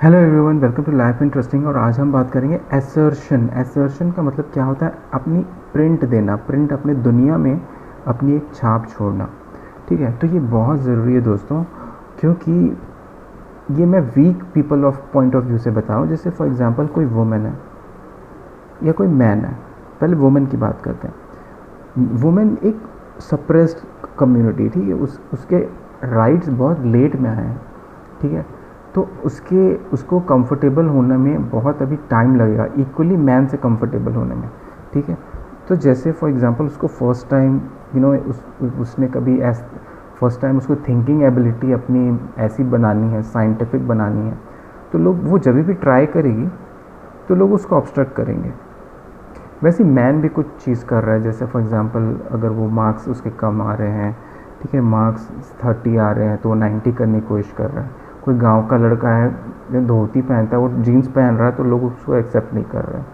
Hello everyone, welcome to life interesting. और आज हम बात करेंगे एसर्शन। एसर्शन का मतलब क्या होता है? अपनी प्रिंट देना, प्रिंट अपने दुनिया में अपनी एक छाप छोड़ना। ठीक है, तो ये बहुत ज़रूरी है दोस्तों, क्योंकि ये मैं weak people of point of view से बता रहा हूँ। जैसे फॉर एग्जांपल कोई वुमेन है या कोई मैन है। पहले वुमेन की बात करते हैं। वुमेन एक सप्रेस्ड कम्युनिटी, ठीक है, उसके राइट्स बहुत लेट में आए हैं। ठीक है, तो उसको कंफर्टेबल होने में बहुत अभी टाइम लगेगा, इक्वली मैन से कंफर्टेबल होने में। ठीक है, तो जैसे फॉर एग्जांपल उसको फर्स्ट टाइम उसने कभी फर्स्ट टाइम उसको थिंकिंग एबिलिटी अपनी ऐसी बनानी है, साइंटिफिक बनानी है, तो लोग वो जब भी ट्राई करेगी तो लोग उसको ऑब्स्ट्रक्ट करेंगे। वैसे मैन भी कुछ चीज़ कर रहा है। जैसे फॉर एग्जांपल अगर वो मार्क्स उसके कम आ रहे हैं, ठीक है, मार्क्स 30 आ रहे हैं तो वो 90 करने की कोशिश कर रहा है। कोई गांव का लड़का है जो धोती पहनता है, वो जीन्स पहन रहा है, तो लोग उसको एक्सेप्ट नहीं कर रहे हैं।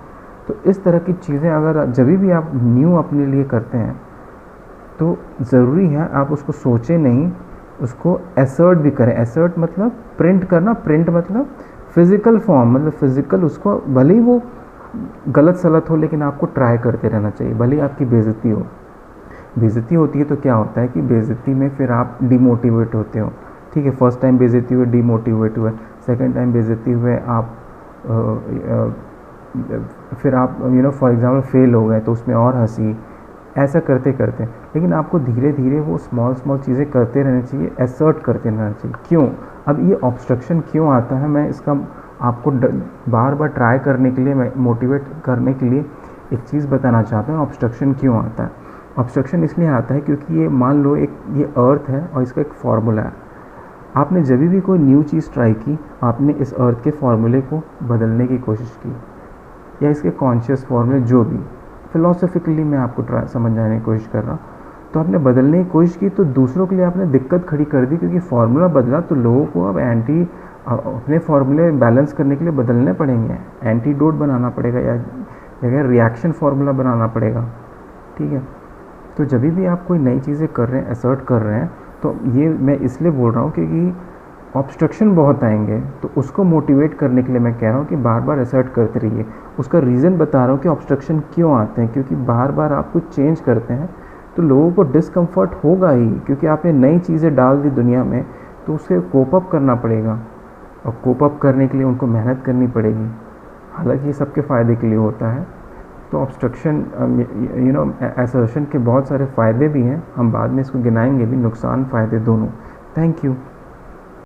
तो इस तरह की चीज़ें अगर जब भी आप न्यू अपने लिए करते हैं तो ज़रूरी है आप उसको सोचें नहीं, उसको एसर्ट भी करें। एसर्ट मतलब प्रिंट करना, प्रिंट मतलब फिज़िकल फॉर्म, मतलब फिज़िकल उसको भले ही वो गलत सलत हो, लेकिन आपको ट्राई करते रहना चाहिए। भले ही आपकी बेइज्जती हो, बेइज्जती होती है तो क्या होता है कि बेइज्जती में फिर आप डिमोटिवेट होते हो। ठीक है, फर्स्ट टाइम बेइज्जती हुए डिमोटिवेट हुए, सेकंड टाइम बेइज्जती हुए आप फिर आप फॉर एग्जांपल फेल हो गए तो उसमें और हंसी, ऐसा करते करते। लेकिन आपको धीरे धीरे वो स्मॉल स्मॉल चीज़ें करते रहना चाहिए, एसर्ट करते रहना चाहिए। क्यों? अब ये ऑब्स्ट्रक्शन क्यों आता है, मैं इसका आपको बार बार ट्राई करने के लिए, मैं मोटिवेट करने के लिए एक चीज़ बताना चाहता हूँ। ऑब्स्ट्रक्शन क्यों आता है? ऑब्स्ट्रक्शन इसलिए आता है क्योंकि ये मान लो ये अर्थ है और इसका एक फार्मूला है। आपने जब भी कोई न्यू चीज़ ट्राई की, आपने इस अर्थ के फार्मूले को बदलने की कोशिश की, या इसके कॉन्शियस फार्मूले जो भी फिलोसफिकली मैं आपको समझाने की कोशिश कर रहा हूँ, तो आपने बदलने की कोशिश की तो दूसरों के लिए आपने दिक्कत खड़ी कर दी, क्योंकि फार्मूला बदला तो लोगों को अब अपने फार्मूले बैलेंस करने के लिए बदलने पड़ेंगे, एंटीडोट बनाना पड़ेगा या रिएक्शन फार्मूला बनाना पड़ेगा। ठीक है, तो जब भी आप कोई नई चीज़ें कर रहे हैं, असर्ट कर रहे हैं, तो ये मैं इसलिए बोल रहा हूँ क्योंकि ऑब्स्ट्रक्शन बहुत आएंगे, तो उसको मोटिवेट करने के लिए मैं कह रहा हूँ कि बार बार असर्ट करते रहिए। उसका रीज़न बता रहा हूँ कि ऑब्स्ट्रक्शन क्यों आते हैं, क्योंकि बार बार आप कुछ चेंज करते हैं तो लोगों को डिस्कम्फर्ट होगा ही, क्योंकि आपने नई चीज़ें डाल दी दुनिया में, तो उसे कोप अप करना पड़ेगा, और कोप अप करने के लिए उनको मेहनत करनी पड़ेगी। हालांकि ये सबके फ़ायदे के लिए होता है। तो ऑब्स्ट्रक्शन असर्शन के बहुत सारे फ़ायदे भी हैं, हम बाद में इसको गिनाएंगे भी, नुकसान फ़ायदे दोनों। Thank you.